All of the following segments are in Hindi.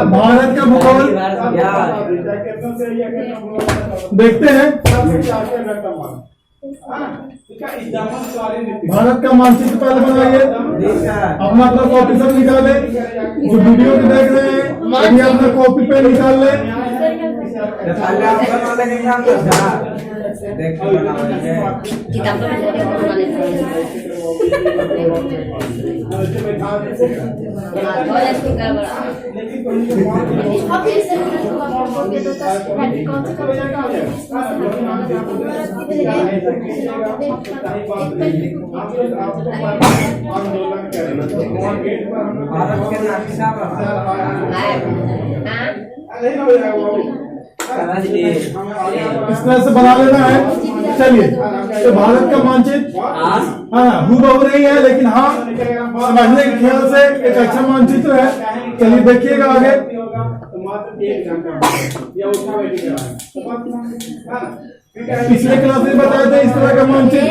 भारत का भूगोल देखते हैं। भारत का मानचित्र पहले बनाइए, अपना कॉपी सब निकाले। जो वीडियो को देख रहे हैं अभी अपना कॉपी पे निकाल ले। इस तरह से बना लेना है। चलिए, तो भारत का मानचित्र हाँ हूबहू नहीं है, लेकिन हाँ समझने के ख्याल से एक अच्छा मानचित्र है। चलिए देखिएगा आगे। पिछले क्लास में बताए थे इस तरह का मानचित्र।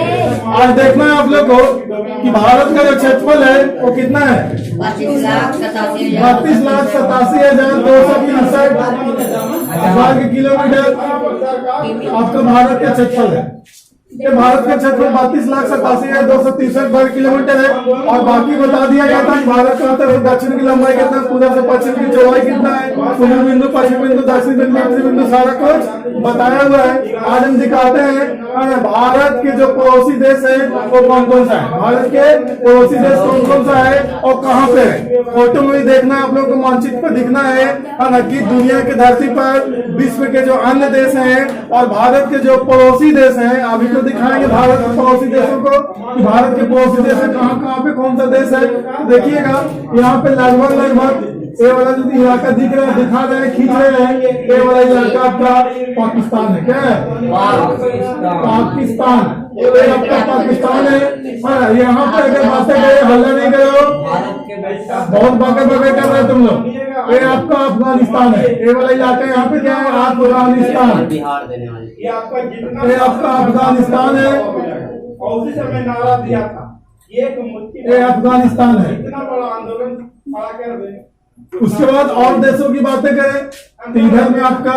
आज देखना है आप लोग को कि भारत का जो क्षेत्रफल है वो कितना है। 32,87,263 वर्ग किलोमीटर आपका भारत का क्षेत्रफल है। ये भारत का क्षेत्रफल 32,87,263 वर्ग किलोमीटर है। और बाकी बता दिया गया था भारत का दक्षिण की लंबाई कितना, पूर्व से पश्चिम की चौड़ाई कितना है, पूर्व बिंदु, पश्चिम बिंदु, दक्षिण बिंदु, उत्तरी बिंदु, सारा कुछ बताया हुआ है। आज हम दिखाते हैं भारत के जो पड़ोसी देश है वो कौन कौन सा है। भारत के पड़ोसी देश कौन कौन सा है और कहाँ पे है। फोटो में भी देखना है आप लोग को, मानचित्र पर दिखना है कि दुनिया की धरती पर विश्व के जो अन्य देश हैं और भारत के जो पड़ोसी देश हैं। अभी तो दिखाएंगे भारत के पड़ोसी देशों को कि भारत के पड़ोसी देश है कहाँ कहाँ पे, कौन सा देश है। देखिएगा यहाँ पे लगभग ये वाला जो इलाका दिख रहा है, दिखा रहे हैं, खींच रहे हैं, ये वाला इलाका आपका पाकिस्तान है। क्या है? पाकिस्तान। ये आपका पाकिस्तान है। यहाँ पर अगर बातें गए हल्ला नहीं करो, बहुत बातें कर रहे तुम लोग। ये आपका अफगानिस्तान है। ये वाला इलाका यहाँ पे क्या है? अफगानिस्तान। ये आपका अफगानिस्तान है। उसी समय नारा दिया था ये अफगानिस्तान है। इतना बड़ा आंदोलन खड़ा कर दे। उसके बाद और देशों की बातें करें तो इधर में आपका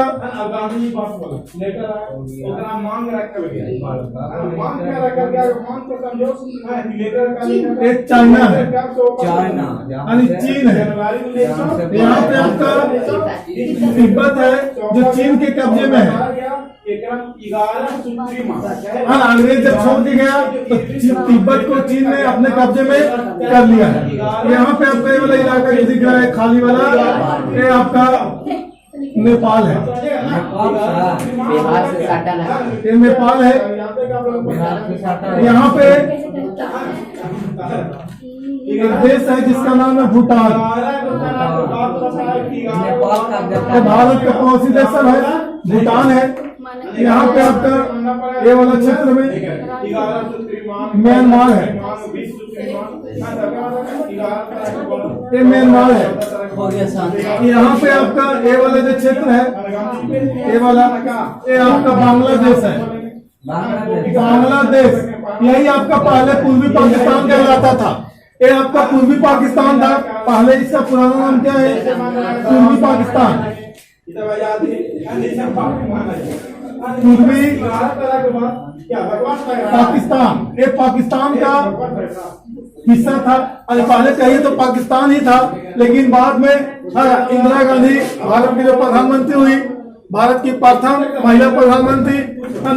एक चाइना है, यानी चीन है। यहाँ पे आपका तिब्बत है जो चीन के कब्जे में है। अंग्रेज जब छोड़ के गया तो तिब्बत को चीन ने अपने कब्जे में कर लिया है। यहाँ पे आपका ये वाला इलाका जो दिख रहा है खाली वाला, ये आपका नेपाल है। ये नेपाल है। यहाँ पे एक देश है जिसका नाम है भूटान। भारत का पड़ोसी देश है भूटान है। यहाँ पे आपका ये वाला क्षेत्र में म्यांमार है। ये म्यांमार है। यहाँ पे आपका ये वाला जो क्षेत्र है ये वाला, ये आपका बांग्लादेश है। बांग्लादेश यही आपका पहले पूर्वी पाकिस्तान कहलाता था। ये आपका पूर्वी पाकिस्तान था पहले। इसका पुराना नाम क्या है? पूर्वी पाकिस्तान। पूर्वी पाकिस्तान ये पाकिस्तान का हिस्सा था। अरे पहले कहिए तो पाकिस्तान ही था, लेकिन बाद में इंदिरा गांधी भारत की जो प्रधानमंत्री हुई, भारत की प्रथम महिला प्रधानमंत्री,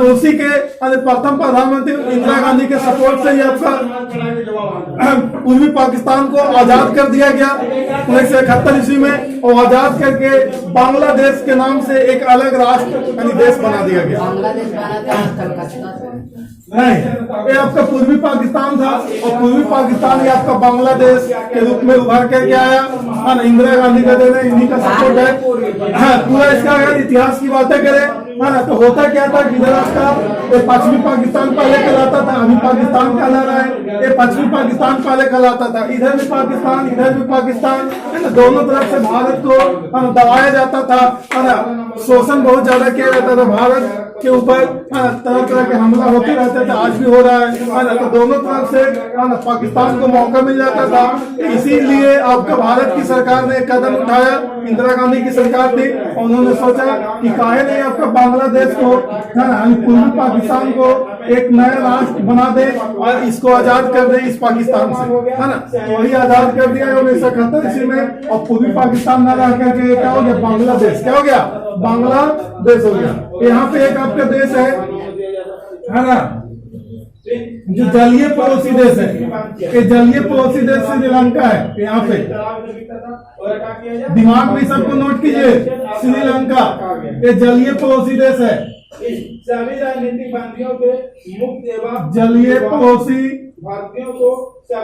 उसी के प्रथम प्रधानमंत्री इंदिरा गांधी के सपोर्ट से ही आपका पूर्वी पाकिस्तान को आजाद कर दिया गया 1971 ईस्वी में। और आजाद करके बांग्लादेश के नाम से एक अलग राष्ट्र यानी देश बना दिया गया। नहीं, ये आपका पूर्वी पाकिस्तान था और पूर्वी पाकिस्तान ये आपका बांग्लादेश के रूप में उभर करके आया। इंदिरा गांधी का देना, इन्हीं का सपोर्ट है। पूरा इसका अगर इतिहास की बातें करें है ना। तो होता क्या था, इधर आपका पश्चिमी पाकिस्तान पहले कहलाता था, अभी पाकिस्तान कहला रहा है। ये पश्चिमी पाकिस्तान पहले कहलाता था, इधर भी पाकिस्तान इधर भी पाकिस्तान, है ना। दोनों तरफ से भारत को दबाया जाता था, है ना। शोषण बहुत ज्यादा किया जाता था भारत के ऊपर, तरह तरह के हमला होते रहते थे, आज भी हो रहा है ना। तो दोनों तरफ से पाकिस्तान को मौका मिल जाता था। इसीलिए आपका भारत की सरकार ने कदम उठाया, इंदिरा गांधी की सरकार थी, उन्होंने सोचा कि काहे नहीं आपका बांग्लादेश को, है ना, पूर्वी पाकिस्तान को एक नया राष्ट्र बना दे और इसको आजाद कर दे इस पाकिस्तान से, है ना। तो वही आजाद कर दिया 1971 में, और पूर्वी पाकिस्तान न रह करके क्या हो गया, बांग्लादेश क्या हो गया, बांग्लादेश हो गया। यहाँ पे एक आपका देश है ना, जो जलीय पड़ोसी देश है, ये जलीय पड़ोसी देश श्रीलंका है। यहाँ पे दिमाग में सबको नोट कीजिए, श्रीलंका ये जलीय पड़ोसी देश है। सभी राजनीतिक बंदियों के मुक्त एवं जलीय पड़ोसी भारतीयों को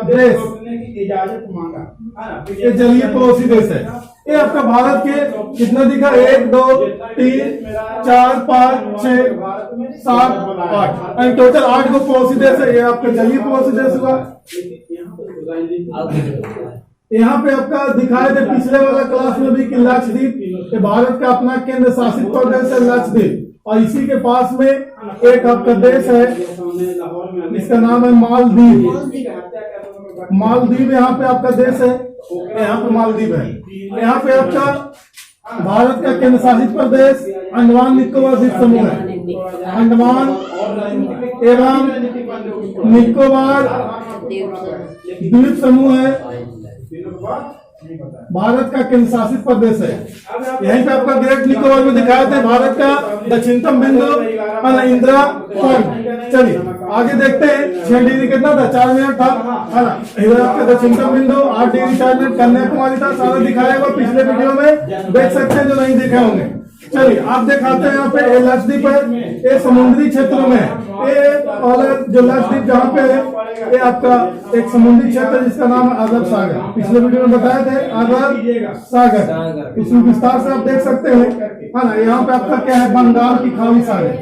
देश की इजाजत मांगा। ये जलीय पड़ोसी देश है। ये आपका भारत के कितना दिखा, 1 2 3 4 5 6 7 8 टोटल 8 को पड़ोसी देश है। ये आपका जलीय पड़ोसी देश हुआ। यहाँ पे आपका दिखाए थे पिछले वाला क्लास में भी कि लक्षद्वीप ये भारत का अपना केंद्र शासित प्रदेश है लक्षद्वीप, और इसी के पास में एक आपका देश है, इसका नाम है मालदीव। मालदीव यहाँ पे आपका देश है, यहाँ पे मालदीव है। यहाँ पे आपका भारत का केंद्र शासित प्रदेश अंडमान निकोबार द्वीप समूह है। अंडमान एवं निकोबार द्वीप समूह है, भारत का केंद्र शासित प्रदेश है। यहीं पे आपका ग्रेट निकोबार में दिखाया था भारत का दक्षिणतम बिंदु इंदिरा पॉइंट। चलिए आगे देखते हैं। 6 डिग्री कितना था, 4 मिनट था, है ना। इधर आपका दक्षिणतम बिंदु 8 डिग्री 4 मिनट कन्याकुमारी था, सारा दिखाया हुआ पिछले वीडियो में, देख सकते हैं जो नहीं देखे होंगे। चलिए आप दिखाते हैं यहाँ पे लक्षद्वीप है, ये समुद्री क्षेत्र में है। ये और जो लक्षद्वीप जहाँ पे है ये आपका एक समुद्री क्षेत्र जिसका नाम है अरब सागर। पिछले वीडियो में बताए थे अरब सागर, इसमें विस्तार से आप देख सकते हैं, है ना। यहाँ पे आपका क्या है, बंगाल की खाड़ी सागर,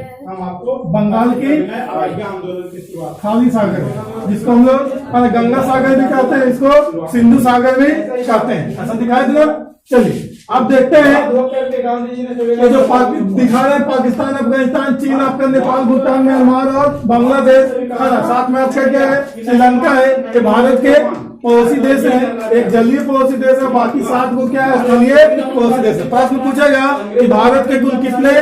बंगाल की खाड़ी सागर जिसको हम लोग गंगा सागर भी कहते हैं, इसको सिंधु सागर भी कहते हैं, ऐसा दिखाई दिया। चलिए आप देखते हैं ये जो दिखा रहे हैं पाकिस्तान अफगानिस्तान चीन आपका नेपाल भूटान म्यांमार और बांग्लादेश, है ना। साथ में आपका क्या है, श्रीलंका है। ये भारत के पड़ोसी देश है, एक जलीय पड़ोसी देश है, बाकी 7 को क्या है, स्थलीय पड़ोसी देश है। प्रश्न पूछेगा कि भारत के कुल कितने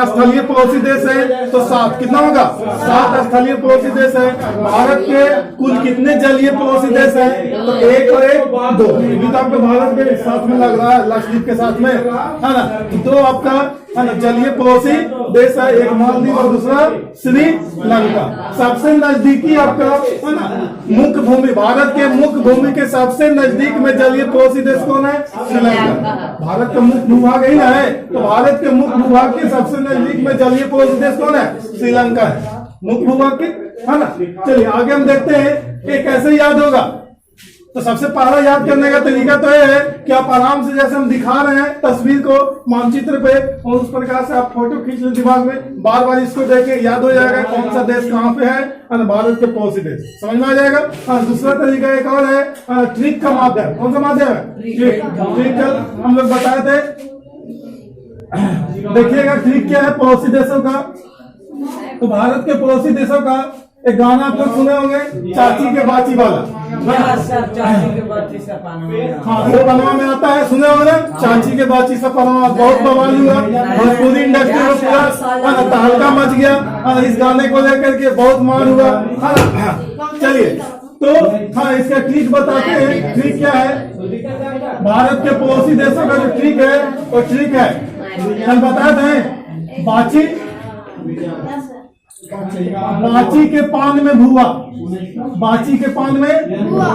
स्थलीय पड़ोसी देश है, तो 7 कितना होगा, 7 स्थलीय पड़ोसी देश है। भारत के कुल कितने जलीय पड़ोसी देश है, तो 1 और 1 2। ये तो आपके भारत के साथ में लग रहा है, लक्षद्वीप के साथ में, है ना। 2 आपका जलीय पड़ोसी देश है, एक मालदीव और दूसरा श्रीलंका। सबसे नजदीकी आपका है ना मुख्य भूमि, भारत के मुख्य भूमि के सबसे नजदीक में जलीय पड़ोसी देश कौन है, श्रीलंका। भारत का मुख्य भूभाग ही ना है, तो भारत के मुख्य भूभाग के सबसे नजदीक में जलीय पड़ोसी देश कौन है, श्रीलंका है, मुख्य भूभाग के, है ना। चलिए आगे हम देखते हैं कि कैसे याद होगा। तो सबसे पहला याद करने का तरीका तो यह है कि आप आराम से जैसे हम दिखा रहे हैं तस्वीर को मानचित्र पे, और उस प्रकार से आप फोटो खींच लें दिमाग में, बार बार इसको देख के याद हो जाएगा कौन सा देश कहाँ पे है, भारत के पड़ोसी देश समझ में आ जाएगा। दूसरा तरीका एक और है ट्रिक का माध्यम। कौन सा माध्यम है, ट्रिक कल हम लोग बताए थे। देखिएगा ट्रिक क्या है पड़ोसी देशों का। तो भारत के पड़ोसी देशों का एक गाना आप लोग सुने होंगे, चाची के बाची वाला। हाँ वो पनवा में आता है, सुने होंगे ना, चाची के बाची से पनवा, बहुत बवाल हुआ भोजपुरी इंडस्ट्री में, पूरा तहलका मच गया इस गाने को लेकर के, बहुत मार हुआ। चलिए तो हाँ इसका ट्रिक बताते हैं। ट्रिक क्या है, भारत के पड़ोसी देशों का जो ट्रिक है वो ट्रिक है, कल बताते हैं, बाची बाची के पान में भुआ, बाची के पान में भुआ।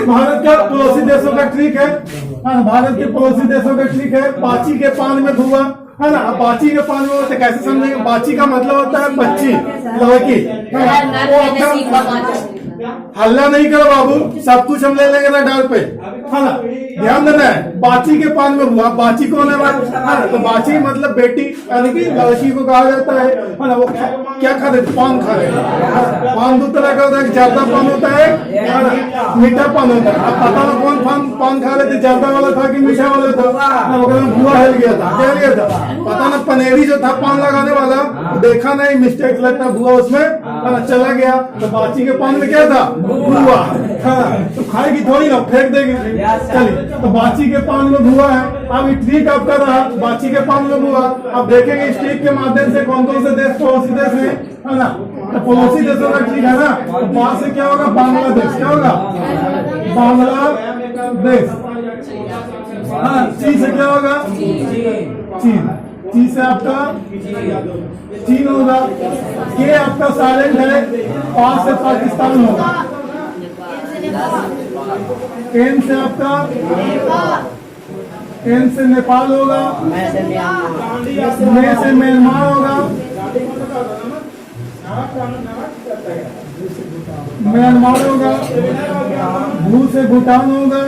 भारत का पड़ोसी देशों का ट्रिक है, भारत के पड़ोसी देशों का ट्रिक है, बाची के पान में भुआ, है ना। बाची के पान में होते कैसे समझेंगे, बाची का मतलब होता है बच्ची, लड़की। हल्ला नहीं करो बाबू, सब कुछ हम ले लेंगे ना डाल पे, है ना, ध्यान देना है। बाची के पान में हुआ, बाची कौन है भाई, है ना, तो बाची मतलब बेटी, यानी कि लड़की को कहा जाता है ना। वो क्या खा रहे, पान खा रहे हैं। पान दो तरह का होता है, ज्यादा पान होता है ना, मीठा पान होता है। अब पता ना कौन पान खा रहे थे, ज्यादा वाला था कि मीठा वाला था, भुआ हिल गया था, क्या हिल गया था पता ना। पनेरी जो था पान लगाने वाला, देखा नहीं, मिस्टेक लगता भुआ उसमें चला गया, तो बाची के पान में क्या था, भुआ। हाँ, तो खाएगी थोड़ी ना, फेंक देगी। चलिए, तो बाची के पान में भुआ है। अब ट्रिक आपका रहा, बाची के पान में भुआ। अब देखेंगे इस ट्रिक के माध्यम से कौन कौन से देश पड़ोसी देश है ना। तो पड़ोसी देशों का ट्रिक है ना, तो बात से क्या होगा, बांग्लादेश, क्या होगा, बांग्लादेश। हाँ, ची से क्या होगा, चीन। ची से आपका चीन होगा। के आपका साइलेंट है, पास से पाकिस्तान होगा। एन से आपका, एन से नेपाल होगा। मे से म्यांमार होगा। म्यांमार होगा। भू से भूटान होगा।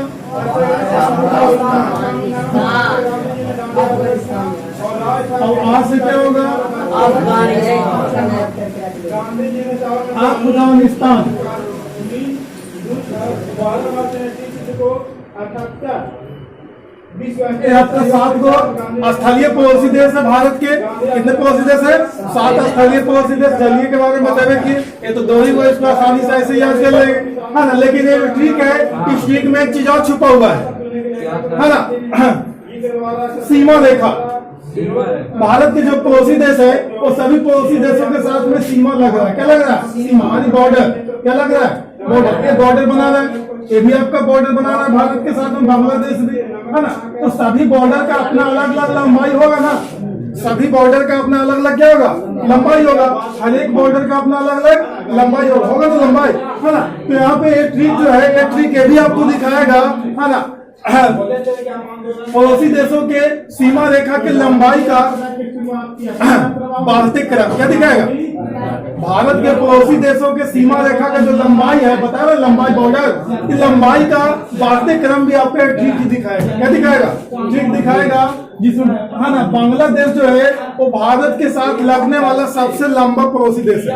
और आ से क्या होगा, अफगानिस्तान। आपका 7 गो स्थलीय पड़ोसी देश है भारत के। कितने पड़ोसी देश है, 7 स्थलीय पड़ोसी देश। जलीय के बारे में बतावे कि ये तो 2 ही वो, इसको आसानी से ऐसे याद कर लेंगे, है ना। लेकिन ये ठीक है, इस ट्रिक में एक चीज और छुपा हुआ है ना, सीमा रेखा। भारत के जो पड़ोसी देश है, वो सभी पड़ोसी देशों के साथ में सीमा लग रहा है। क्या लग रहा है, सीमा यानी बॉर्डर। क्या लग रहा है, बॉर्डर। ये बॉर्डर बना रहा है, ये भी आपका बॉर्डर बना रहा है भारत के साथ में, बांग्लादेश भी, है ना। तो सभी बॉर्डर का अपना अलग अलग लंबाई होगा ना, सभी बॉर्डर का अपना अलग अलग क्या होगा, लंबाई होगा। हर एक बॉर्डर का अपना अलग अलग लंबाई होगा तो लंबाई, है ना। तो यहाँ पे एक ट्रिक जो है, एक ट्रिक ये भी आपको दिखाएगा, है ना, पड़ोसी देशों के सीमा रेखा की लंबाई का वार्षिक क्रम। क्या दिखाएगा, भारत के पड़ोसी देशों के सीमा रेखा का जो लंबाई है, बता रहे लंबाई, बॉर्डर, लंबाई का वार्षिक क्रम भी आपको ठीक दिखाएगा। क्या दिखाएगा, ठीक दिखाएगा, जिसमें, है ना, बांग्लादेश जो है वो भारत के साथ लगने वाला सबसे लंबा पड़ोसी देश है।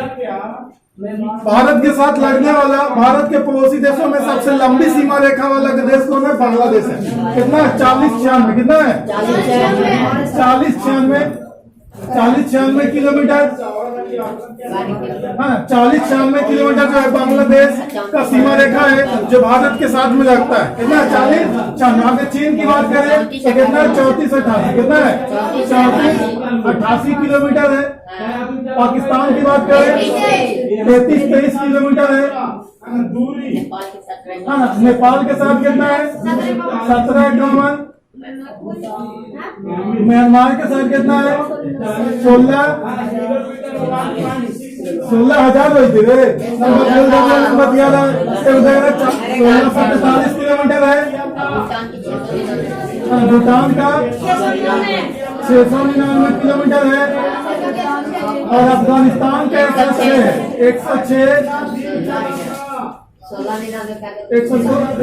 भारत के साथ लगने वाला, भारत के पड़ोसी देशों में सबसे लंबी सीमा रेखा वाला देश कौन है, बांग्लादेश है। कितना, 40-96, कितना है, 40-96 किलोमीटर, हाँ 40-96 किलोमीटर जो है बांग्लादेश का सीमा रेखा है, जो भारत के साथ में लगता है। कितना, 40-96। अगर चीन की बात करें तो कितना, 34-88, कितना है, 34-88 किलोमीटर है। पाकिस्तान की बात करें 33-23 किलोमीटर है, हाँ ना। नेपाल के साथ कितना है, 17-51। म्यांमार के साथ कितना है, 16,000 हुई थी रे, 16,47 किलोमीटर है। भूटान का 699 किलोमीटर है। और अफगानिस्तान का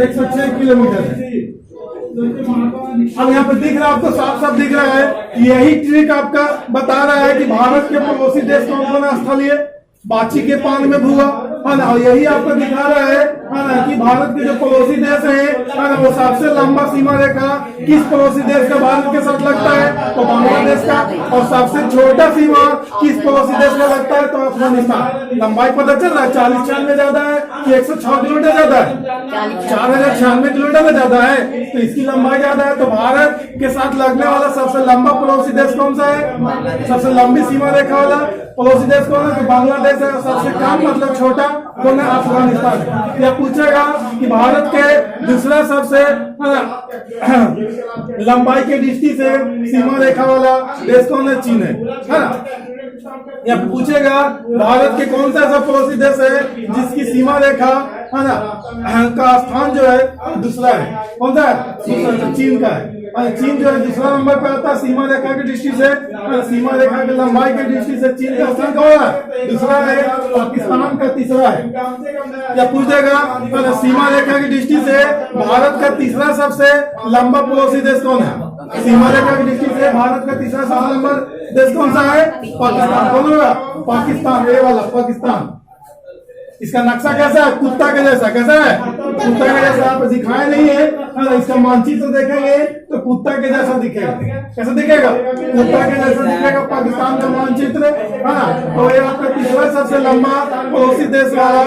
106 किलोमीटर है। अब यहाँ पे दिख रहा है आपको, साफ साफ दिख रहा है, यही ट्रिक आपका बता रहा है कि भारत के पड़ोसी देश कौन कौन है, स्थलीय, बाची के पान में भुआ, है ना। और यही आपको दिखा रहा है ना, कि भारत के जो पड़ोसी देश है ना, वो सबसे लंबा सीमा रेखा किस पड़ोसी देश का भारत के साथ लगता है, तो बांग्लादेश का। और सबसे छोटा सीमा किस पड़ोसी देश का लगता है, तो अफगानिस्तान। लंबाई पता चल रहा है, 40-96 ज्यादा है कि 106 किलोमीटर ज्यादा है, 4096 किलोमीटर ज्यादा है, तो इसकी लंबाई ज्यादा है। तो भारत के साथ लगने वाला सबसे लंबा पड़ोसी देश कौन सा है, सबसे लंबी सीमा रेखा वाला पड़ोसी देश कौन है, तो बांग्लादेश है। सबसे कम मतलब छोटा कौन है, अफगानिस्तान। यह पूछेगा कि भारत के दूसरा सबसे लंबाई के दृष्टि से सीमा रेखा वाला देश कौन है, चीन है ना। या पूछेगा भारत के कौन सा ऐसा पड़ोसी देश है जिसकी सीमा रेखा, है ना, का स्थान जो है दूसरा है, कौन सा है, चीन का है। और चीन जो है दूसरा नंबर पे आता है सीमा रेखा की दृष्टि से। सीमा रेखा की लंबाई की दृष्टि से चीन का स्थान कौन है? दूसरा है। पाकिस्तान का तीसरा है। क्या पूछेगा सीमा रेखा की दृष्टि से भारत का तीसरा सबसे लंबा पड़ोसी देश कौन है? सीमा रेखा की दृष्टि से भारत का तीसरा सबसे लंबा देश कौन सा है? पाकिस्तान। कौन होगा? पाकिस्तान, ये वाला पाकिस्तान। इसका नक्शा कैसा है? कुत्ता के जैसा। कैसा है? कुत्ता के जैसा। आप दिखाए नहीं है, इसका मानचित्र देखेंगे तो कुत्ता के जैसा दिखेगा। कैसा दिखेगा? कुत्ता के जैसा दिखेगा पाकिस्तान का मानचित्र, है ना। तो ये आपका तीसरा सबसे लंबा पड़ोसी देश वाला,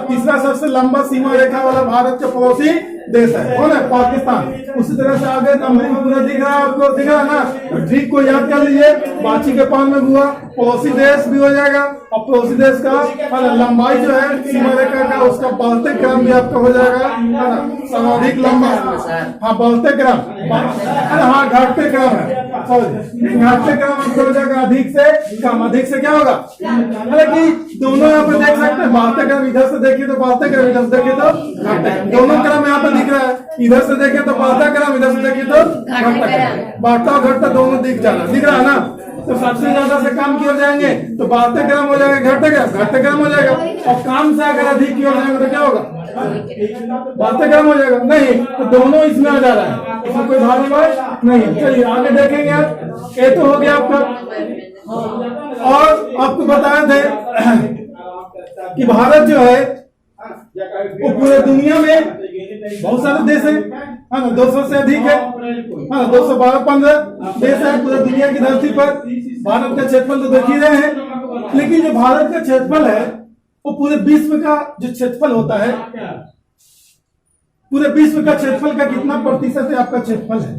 तीसरा सबसे लंबा सीमा रेखा वाला भारत का पड़ोसी देश है। कौन है? पाकिस्तान। उसी तरह से आगे नंबरिंग पूरा दिख रहा है आपको, दिख रहा है ना। ट्रिक को याद कर लीजिए, बाची के पान में हुआ पड़ोसी देश भी हो जाएगा और पड़ोसी देश का लंबाई जो है सीमा रेखा का उसका बढ़ते क्रम भी आपका हो जाएगा, है ना। सर्वाधिक लंबा, हाँ बढ़ते क्रम, हाँ घटते क्रम है, घटते क्रम आपका हो जाएगा अधिक से कम। अधिक से क्या होगा? हालांकि दोनों यहाँ पे देख सकते हैं, बढ़ते क्रम इधर से देखिए तो बढ़ते क्रम, इधर से देखिए तो घटते। दोनों क्रम यहाँ पे दिख रहा है, इधर से देखे तो बढ़ता क्रम, इधर से देखिए तो घटता क्रम। बढ़ता और घटता दोनों दिख रहा है ना। तो सबसे ज्यादा से कम की ओर जाएंगे तो बढ़ते क्रम हो जाएगा, घटते क्रम हो जाएगा। और कम से अगर अधिक की ओर जाएंगे तो क्या होगा? बढ़ते क्रम हो जाएगा। नहीं तो दोनों इसमें आ जा रहा है, इसमें कोई भारी बात नहीं है। चलिए आगे देखेंगे आप। ये तो हो गया आपका। और आपको बताए थे कि भारत जो है वो पूरे दुनिया में बहुत सारे देश है ना, 200 से अधिक है, हाँ 212-15 देश है पूरे दुनिया की धरती पर। भारत का क्षेत्रफल तो देख ही रहे हैं, लेकिन जो भारत का क्षेत्रफल है वो पूरे विश्व का जो क्षेत्रफल होता है, पूरे विश्व का क्षेत्रफल का कितना प्रतिशत है आपका क्षेत्रफल है?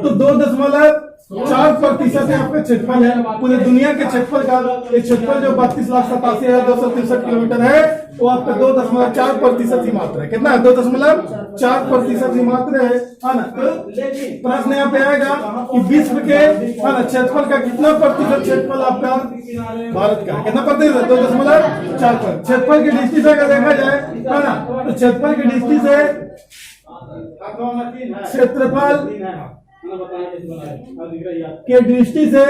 तो 2.4% है आपका क्षेत्रफल है पूरे दुनिया के क्षेत्रफल का। एक क्षेत्रफल जो 32,87,263 किलोमीटर है वो आपका 2.4% ही मात्र है। कितना है? 2.4% ही मात्र है ना। तो प्रश्न यहाँ पे आएगा कि विश्व के क्षेत्रफल का कितना प्रतिशत क्षेत्रफल आपका भारत का? कितना प्रतिशत? 2.4%। क्षेत्रफल की दृष्टि से अगर देखा जाए, है ना, तो क्षेत्रफल की दृष्टि से क्षेत्रफल के दृष्टि से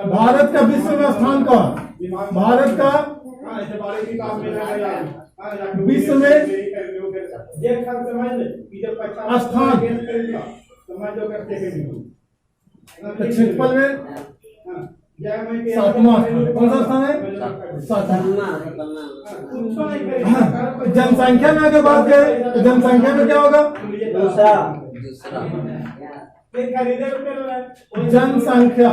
भारत का विश्व में स्थान कौन? भारत का विश्व में स्थान क्षेत्रफल में 7वां कौन सा स्थान है? 7वां। जनसंख्या में अगर बात करें तो जनसंख्या में क्या होगा? जनसंख्या,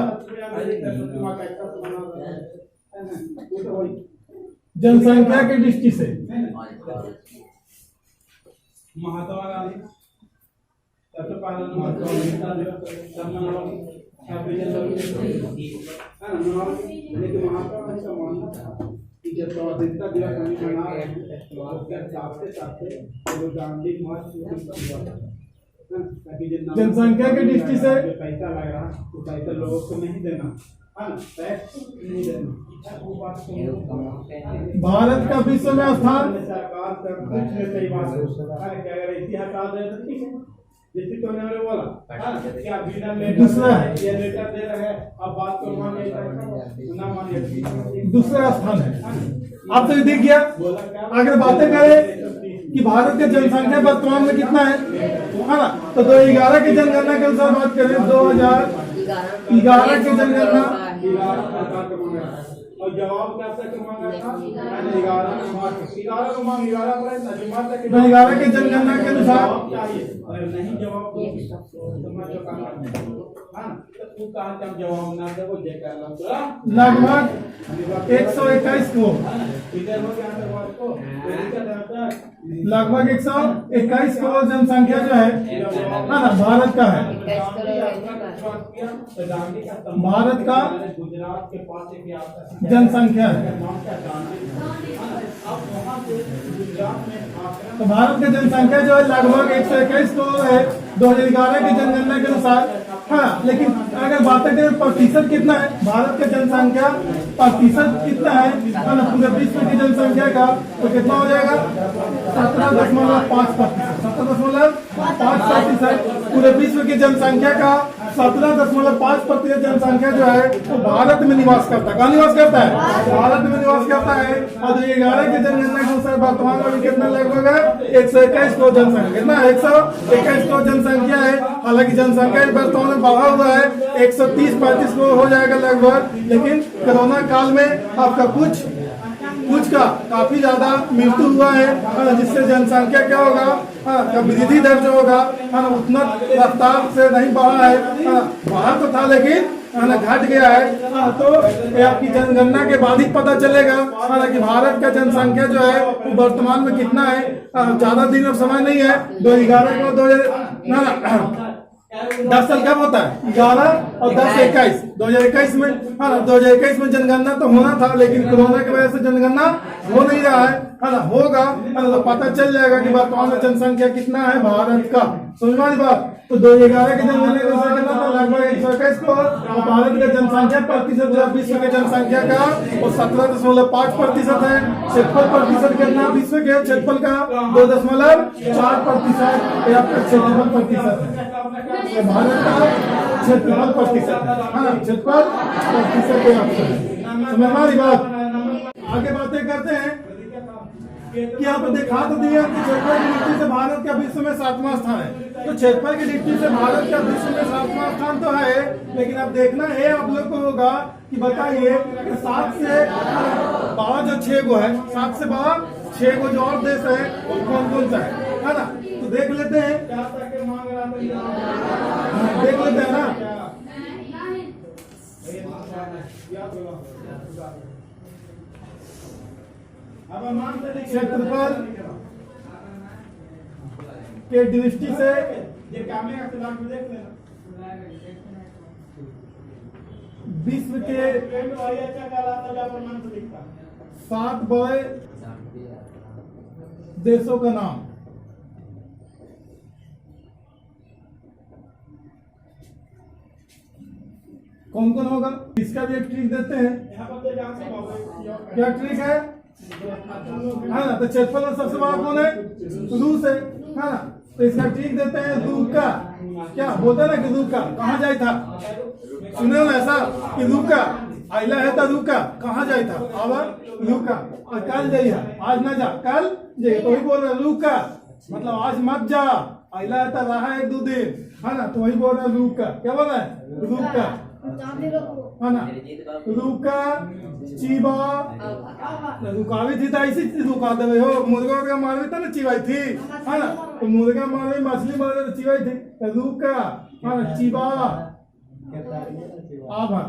जनसंख्या की दृष्टि से महात्मा गांधी सबसे जनसंख्या की दृष्टि से पैसा लग रहा तो पैसा लोगों को नहीं देना, टैक्स नहीं देना। भारत का विश्व में स्थान सरकार सही बात है, अगर ऐसी हटा दे तो ठीक है, जैसे तो ने बोला क्या बिना दूसरा ये लेटर दे रहे हैं, अब बात को ना मानिए। दूसरा स्थान है आप तो दिख गया। अगर बातें करें कि भारत की जनसंख्या वर्तमान में कितना है ना, तो 2011 की जनगणना के अनुसार बात करें, 2011 की जनगणना और जवाब क्या मांगा था? 11 की जनगणना के अनुसार नहीं जवाब लगभग 121 करोड़, लगभग 121 करोड़ जनसंख्या जो है ना भारत का है। भारत का जनसंख्या है, तो भारत की जनसंख्या जो है लगभग 121 करोड़ है 2011 की जनगणना के अनुसार। हाँ, लेकिन अगर बात करें प्रतिशत कितना है, भारत की जनसंख्या प्रतिशत कितना है ना पूरे विश्व की जनसंख्या का, तो कितना हो जाएगा 17.5%। 17.5% पूरे विश्व की जनसंख्या का 17.5% जनसंख्या जो है वो भारत में निवास करता है। कहाँ निवास करता है? भारत में निवास करता है। और 2011 की जनगणना के अनुसार वर्तमान में अभी कितना लगभग है 121 करोड़ जनसंख्या। कितना 121 करोड़ जनसंख्या है। हालांकि जनसंख्या वर्तमान में बढ़ा हुआ है 130-35 करोड़ हो जाएगा लगभग, लेकिन कोरोना काल में आपका कुछ का काफी ज्यादा मृत्यु हुआ है, जिससे जनसंख्या क्या होगा वृद्धि दर जो होगा उतना रफ्तार से नहीं बढ़ा है, बढ़ा तो था लेकिन घट गया है। तो ये आपकी जनगणना के बाद ही पता चलेगा कि भारत का जनसंख्या जो है वो वर्तमान में कितना है। ज्यादा दिन अब समय नहीं है। 2011 को 10 साल कब होता है? 11 और 10 21 2021 में 2021 में जनगणना तो होना था, लेकिन कोरोना की वजह से जनगणना हो नहीं रहा है ना, होगा तो पता चल जाएगा कि वर्तमान में जनसंख्या कितना है भारत का। समझ में बात? तो 2011 की जनगणना के अनुसार कितना था? लगभग 121 करोड़। और भारत का जनसंख्या प्रतिशत जो विश्व की जनसंख्या का वो 17.5% है। क्षेत्रफल प्रतिशत कितना विश्व के क्षेत्रफल का? 2.4% आपका क्षेत्रफल प्रतिशत है। भारत का क्षेत्रफल प्रतिशत क्षेत्रफल प्रतिशत के आपसे हमारी बात आगे बातें करते हैं कि यहाँ पर दिखा तो दिया कि क्षेत्रफल की दृष्टि से भारत का विश्व में 7वां स्थान है। तो क्षेत्रफल की दृष्टि से भारत का विश्व में 7वां स्थान तो है, लेकिन अब देखना है आप लोग को होगा कि बताइए कि 7 से बड़ा जो 6 गो है, 7 से बड़ा 6 गो जो और देश है वो कौन कौन सा है ना? तो देख लेते हैं, देख लेते हैं ना। क्षेत्रफल के दृष्टि से विश्व के 7 बड़े देशों का नाम। कौन कौन होगा? इसका भी एक ट्रिक देते हैं। क्या ट्रिक है? ना तो क्षेत्रफल में सबसे बड़ा कौन है? रूस है ना। तो इसका ट्रिक देते हैं रूका। क्या बोलते ना कि रूका कहाँ जाए था? सुने हो ना ऐसा कि रूका आइला है तो रूका कहाँ जाए था? अब रूका और कल जाइए, आज ना जा कल जाइए। तो वही बोल रहे रूका मतलब आज मत जा, आइला है तो रहा 1-2 दिन है ना। तो वही बोल रहे रूका। क्या बोल रहा है? रूका है ना। रुका चीबा रुकावी थी तो ऐसी रुका दे हो। मुर्गा का मारवी था ना चिवाई थी है ना। तो मुर्गा मारवी मछली मारे तो चिवाई थी। रुका है ना चीबा आभा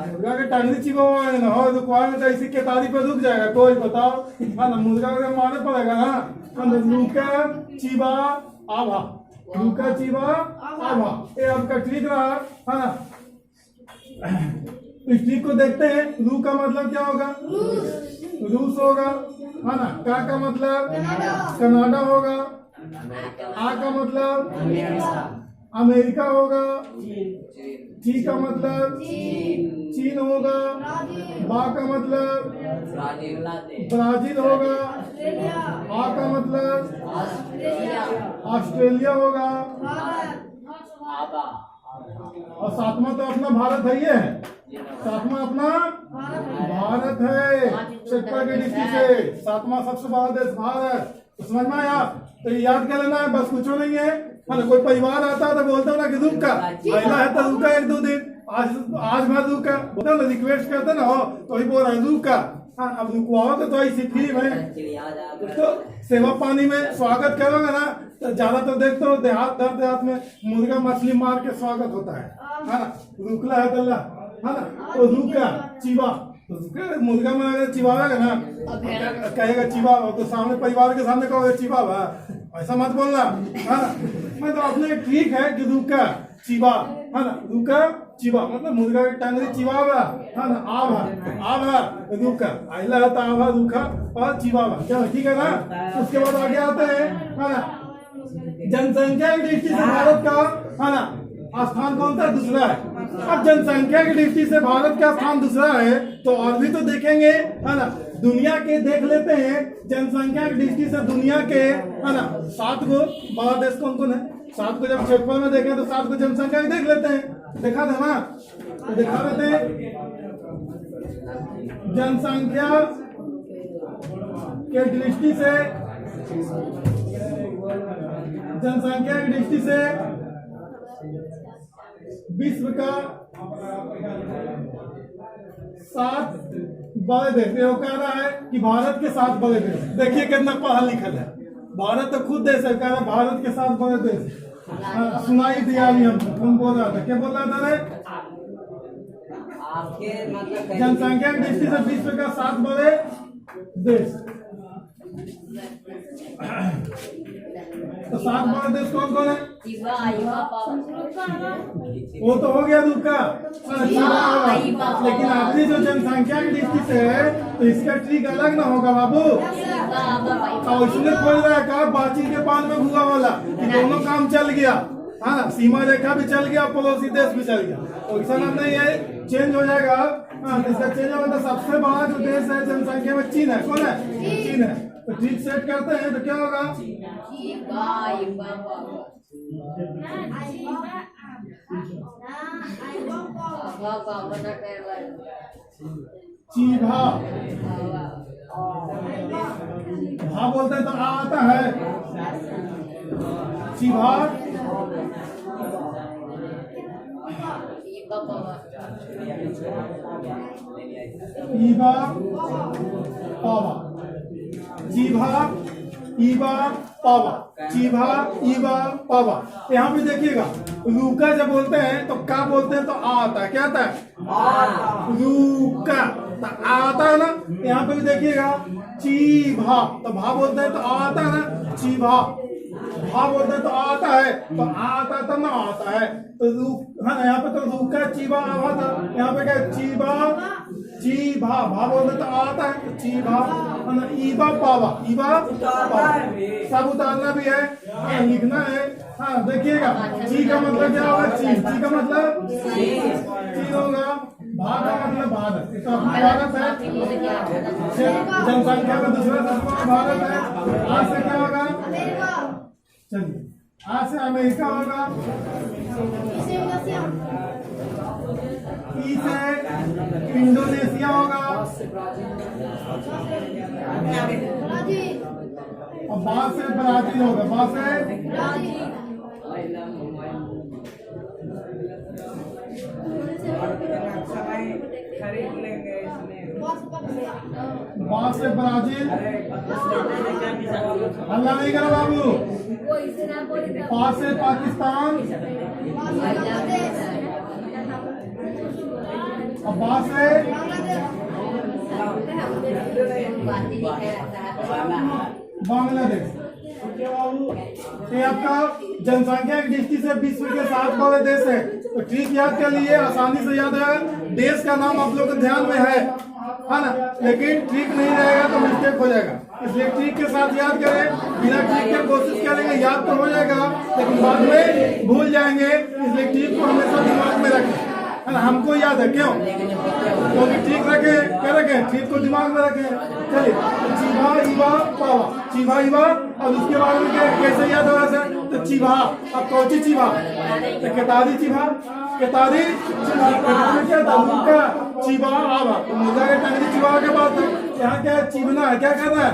मुर्गा के टांगनी चिबा ना हो। रुकवा में तो ऐसी केतारी पे रुक जाएगा कोई बताओ है ना। मुर्गा का मारना पड़ेगा ना। रुका चीबा आभा रुका चीबा आभा। ये आपका ट्रिक रहा है ना। इस ट्रिक को देखते हैं। रू का मतलब क्या होगा? रूस होगा है ना। का मतलब कनाडा होगा। आ का मतलब अमेरिका होगा। ची का मतलब चीन होगा। बा का मतलब ब्राजील होगा। आ का मतलब ऑस्ट्रेलिया होगा। और 7वां तो अपना भारत है। ये है 7वां अपना भारत है। क्षेत्रफल की दृष्टि से 7वां सबसे बड़ा देश भारत। समझ में आया? तो ये याद कर लेना है, बस कुछ नहीं है ना। कोई परिवार आता है तो बोलता हूँ ना कि रुका पहला है तो रुका 1-2 दिन, आज मैं रुका बोलता ना, रिक्वेस्ट करते ना हो तो वही बोल रहा है रुका। अब रुकवाओ तो ऐसी फिल्म है तो सेवा पानी में स्वागत करोगे ना। तो ज्यादा तो देखते हो देहात में मुर्गा मछली मार के स्वागत होता है ना। रुकला है तल्ला है ना। तो रुका चिवा मुर्गा में अगर चिवाएगा ना कहेगा चिवा, तो सामने परिवार के सामने कहोगे चिवा बा, ऐसा मत बोलना है ना। मैं तो अपने ठीक है कि रुका चिवा है ना। रुका चिवा मतलब मुर्गा की टांगरी चिवावा है ना। आभा रुका आइला है तो आभा रुका और चिवावा। क्या ठीक है ना। उसके बाद आगे आते हैं है ना। जनसंख्या की दृष्टि से भारत का है ना स्थान कौन सा दूसरा है। अब जनसंख्या की दृष्टि से भारत का स्थान दूसरा है, तो और भी तो देखेंगे, है ना। दुनिया के देख लेते हैं, जनसंख्या की दृष्टि से दुनिया के, है ना, 7 गो बड़ा देश कौन कौन है। 7 को जब क्षेत्रफल में देखें तो 7 को जनसंख्या भी देख लेते हैं, दिखा दे ना, तो दिखा देते हैं। जनसंख्या के दृष्टि से, जनसंख्या की दृष्टि से विश्व का 7 बड़े देश, ये कह रहा है कि भारत के 7 बड़े देश। देखिए कितना पढ़ा लिखल है, भारत तो खुद देश है, कह रहा भारत के 7 बड़े देश। सुनाई दिया भी हम बोल रहा था, क्या बोल रहा था रे। जनसंख्या की दृष्टि से विश्व का 7 बड़े देश, तो 7 बड़े देश कौन कौन है। वो तो हो गया दूसरा, लेकिन आपकी जो जनसंख्या की दृष्टि से है तो इसका ट्रिक अलग ना होगा बाबू। और इसने खोल रहा है बाची के पान में भुआ वाला, दोनों काम चल गया, हाँ ना, सीमा रेखा भी चल गया, पड़ोसी देश भी चल गया, तो ऐसा नाम नहीं है, चेंज हो जाएगा। हाँ, इसका चेंज होगा तो सबसे बड़ा जो देश है जनसंख्या में चीन है। कौन है? चीन है। तो ट्रिक सेट करते हैं तो क्या होगा। चीभा, भा बोलते हैं तो आ आता है, चीभा, ईबा पावा, चीभा ईबा पावा, चीभा ईबा पावा। यहाँ पे देखिएगा रूका जब बोलते हैं तो का बोलते हैं तो आ आता है, क्या आता है, रूका, तो आ आता है ना। यहाँ पे भी देखिएगा चीभा, तो भा बोलते हैं तो आ आता है ना, चीभा, भा बोलते हैं तो आता है, तो आता है तब ना आता है, तो हाँ, यहाँ पे तो रूका चीबा आवा था, यहाँ पे क्या चीबा चीभा, भा बोलते तो आता है, तो चीभा, ईबा पावा, ईबा पावा, सब उतारना भी है, हाँ, लिखना है। हाँ देखिएगा, ची का मतलब क्या होगा, चीन, ची का मतलब चीन होगा, भा का मतलब भारत, तो अपना भारत है, जनसंख्या में दूसरा सबसे भारत है। आज से क्या होगा, चलिए आज से अमेरिका होगा, ई से इंडोनेशिया होगा, और बा से ब्राजील होगा, बा से खरीद लेंगे इसमें, बा से ब्राजील, हल्ला नहीं करो बाबू, पा से पाकिस्तान, और बा से बांग्लादेश। ये आपका जनसंख्या की दृष्टि से विश्व के 7 बड़े देश है। तो ट्रिक याद कर लिए, आसानी से याद है। देश का नाम आप लोग के ध्यान में है ना, लेकिन ट्रिक नहीं रहेगा तो मिस्टेक हो जाएगा, इसलिए ट्रिक के साथ याद करें। बिना ट्रिक के कोशिश करेंगे याद तो हो जाएगा, लेकिन बाद में भूल जाएंगे, इसलिए ट्रिक को हमेशा दिमाग में रखें, है ना। हमको याद है क्यों, क्योंकि ट्रिक रखे, क्या रखे, ट्रिक को दिमाग में रखे। चलिए, चीभा ईबा पावा, चीभा ईबा, और उसके बाद में कैसे याद होगा सर, तो चीभा, अब कौची चीभा, तो केतारी चीभा, केतारी चीभा, क्या था मुर्गा चीभा आवा, तो मुर्गा के टंगरी चीभा के बाद यहाँ क्या चीभना है, क्या करना है,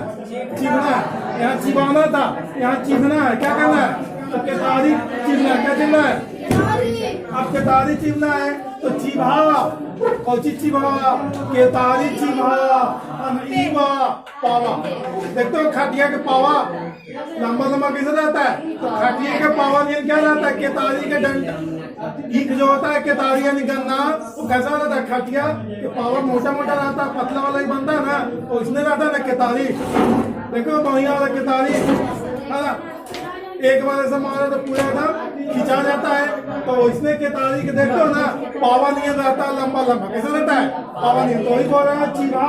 चीभना, यहाँ चिबाना था, यहाँ चीभना है, क्या करना है, तो केतारी चीभना, क्या चीभना है, अब केतारी चीभना है, तो चीभा, कौची चीभा, केतारी चीभा, ईबा पावा। देखते हो खाटिया के पावा लंबा लंबा कैसे रहता है, तो खाटिया के पावा में क्या रहता है, केतारी के डंडा, ईख जो होता है केतारी यानी गन्ना, वो कैसा रहता है, खाटिया के पावा मोटा मोटा रहता है, पतला वाला ही बनता है ना, तो इसमें रहता है ना केतारी। देखो बढ़िया वाला केतारी है ना, एक बार ऐसा मारा तो पूरा ना खिंचा जाता है, तो इसमें केतारी के देखते हो ना पावा नहीं रहता, लंबा लंबा कैसा रहता है, पावा नहीं। तो ही बोल रहा है चीभा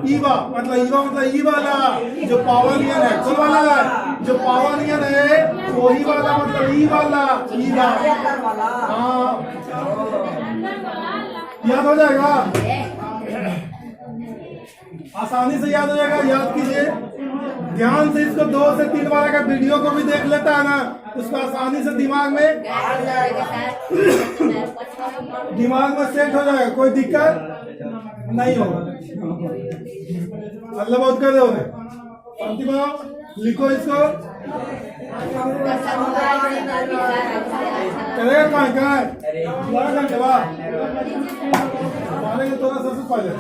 ईबा, मतलब ईबा मतलब ई वाला जो पावा नहीं है, वाला जो पावर नियन है वही वाला, मतलब ई वाला, ई वाला। हाँ, याद हो जाएगा, आसानी से याद हो जाएगा। याद कीजिए ध्यान से, इसको 2 से 3 बार अगर वीडियो को भी देख लेता है ना, उसको आसानी से दिमाग में सेट हो जाएगा, कोई दिक्कत नहीं होगा। अल्लाह बहुत कर दोगे। शांति बनाओ, लिखो इसको। करेगा कहाँ है? 12 घंटे बाद मारेंगे तो सबसे पहले।